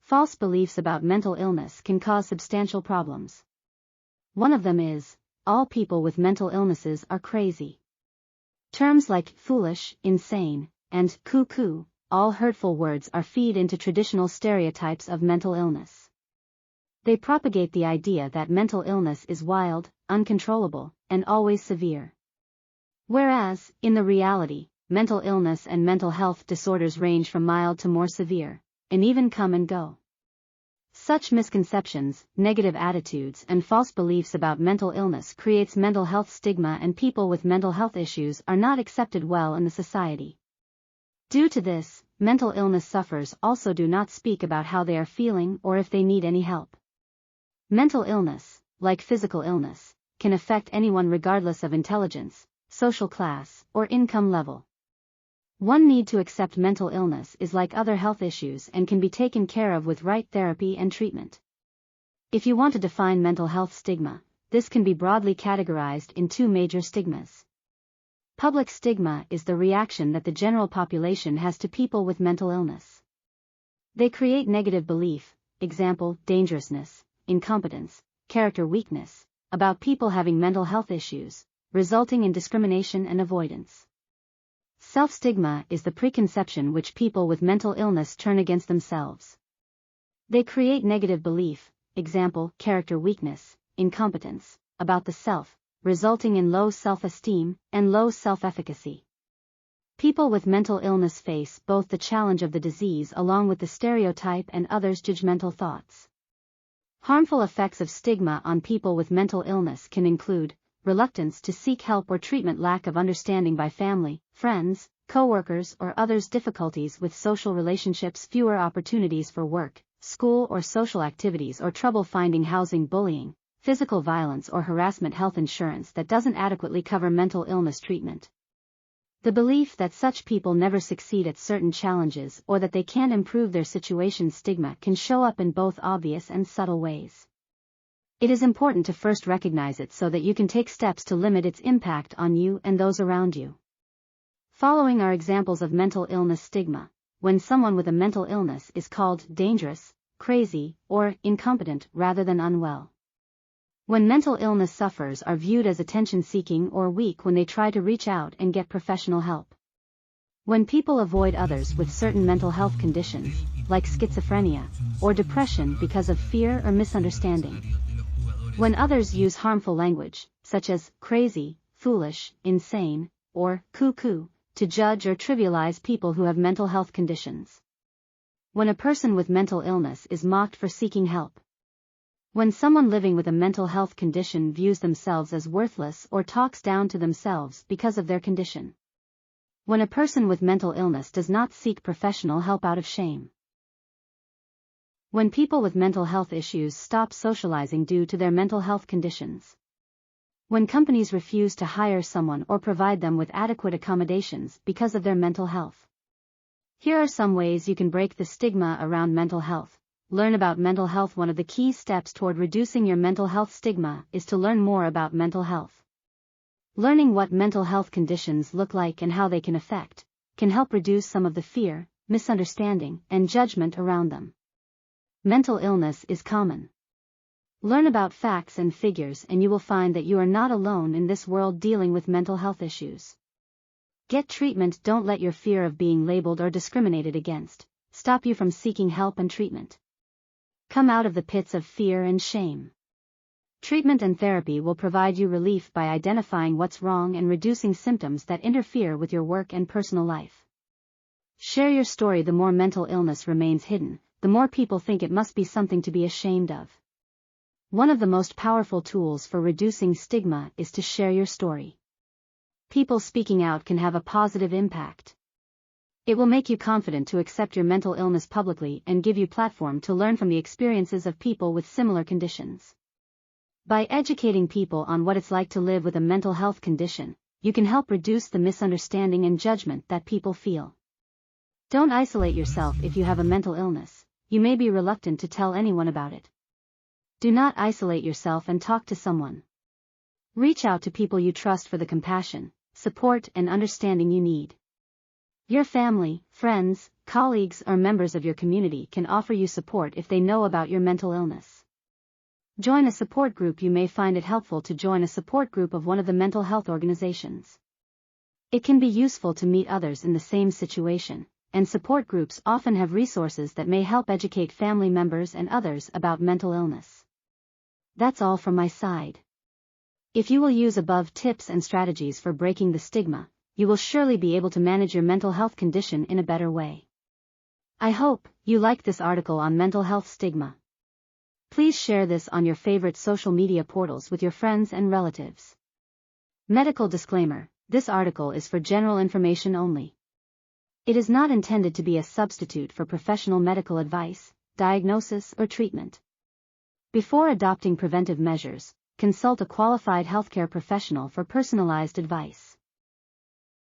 False beliefs about mental illness can cause substantial problems. One of them is, all people with mental illnesses are crazy. Terms like foolish, insane, and cuckoo, all hurtful words are feed into traditional stereotypes of mental illness. They propagate the idea that mental illness is wild, uncontrollable, and always severe. Whereas, in the reality, mental illness and mental health disorders range from mild to more severe, and even come and go. Such misconceptions, negative attitudes, and false beliefs about mental illness creates mental health stigma, and people with mental health issues are not accepted well in the society. Due to this, mental illness sufferers also do not speak about how they are feeling or if they need any help. Mental illness, like physical illness, can affect anyone regardless of intelligence, social class, or income level. One need to accept mental illness is like other health issues and can be taken care of with right therapy and treatment. If you want to define mental health stigma, this can be broadly categorized in two major stigmas. Public stigma is the reaction that the general population has to people with mental illness. They create negative belief, example, dangerousness, incompetence, character weakness, about people having mental health issues, resulting in discrimination and avoidance. Self-stigma is the preconception which people with mental illness turn against themselves. They create negative belief, example, character weakness, incompetence, about the self, resulting in low self-esteem and low self-efficacy. People with mental illness face both the challenge of the disease along with the stereotype and others' judgmental thoughts. Harmful effects of stigma on people with mental illness can include reluctance to seek help or treatment, lack of understanding by family, friends, co-workers, or others, difficulties with social relationships, fewer opportunities for work, school or social activities, or trouble finding housing, bullying, physical violence or harassment, health insurance that doesn't adequately cover mental illness treatment. The belief that such people never succeed at certain challenges or that they can't improve their situation. Stigma can show up in both obvious and subtle ways. It is important to first recognize it so that you can take steps to limit its impact on you and those around you. Following are examples of mental illness stigma, when someone with a mental illness is called dangerous, crazy, or incompetent rather than unwell. When mental illness sufferers are viewed as attention-seeking or weak when they try to reach out and get professional help. When people avoid others with certain mental health conditions, like schizophrenia, or depression because of fear or misunderstanding. When others use harmful language, such as crazy, foolish, insane, or cuckoo, to judge or trivialize people who have mental health conditions. When a person with mental illness is mocked for seeking help. When someone living with a mental health condition views themselves as worthless or talks down to themselves because of their condition. When a person with mental illness does not seek professional help out of shame. When people with mental health issues stop socializing due to their mental health conditions. When companies refuse to hire someone or provide them with adequate accommodations because of their mental health. Here are some ways you can break the stigma around mental health. Learn about mental health. One of the key steps toward reducing your mental health stigma is to learn more about mental health. Learning what mental health conditions look like and how they can affect, can help reduce some of the fear, misunderstanding, and judgment around them. Mental illness is common. Learn about facts and figures and you will find that you are not alone in this world dealing with mental health issues. Get treatment. Don't let your fear of being labeled or discriminated against stop you from seeking help and treatment. Come out of the pits of fear and shame. Treatment and therapy will provide you relief by identifying what's wrong and reducing symptoms that interfere with your work and personal life. Share your story. The more mental illness remains hidden, the more people think it must be something to be ashamed of. One of the most powerful tools for reducing stigma is to share your story. People speaking out can have a positive impact. It will make you confident to accept your mental illness publicly and give you platform to learn from the experiences of people with similar conditions. By educating people on what it's like to live with a mental health condition, you can help reduce the misunderstanding and judgment that people feel. Don't isolate yourself. If you have a mental illness, you may be reluctant to tell anyone about it. Do not isolate yourself and talk to someone. Reach out to people you trust for the compassion, support, and understanding you need. Your family, friends, colleagues or members of your community can offer you support if they know about your mental illness. Join a support group. You may find it helpful to join a support group of one of the mental health organizations. It can be useful to meet others in the same situation, and support groups often have resources that may help educate family members and others about mental illness. That's all from my side. If you will use above tips and strategies for breaking the stigma, you will surely be able to manage your mental health condition in a better way. I hope you liked this article on mental health stigma. Please share this on your favorite social media portals with your friends and relatives. Medical disclaimer: this article is for general information only. It is not intended to be a substitute for professional medical advice, diagnosis, or treatment. Before adopting preventive measures, consult a qualified healthcare professional for personalized advice.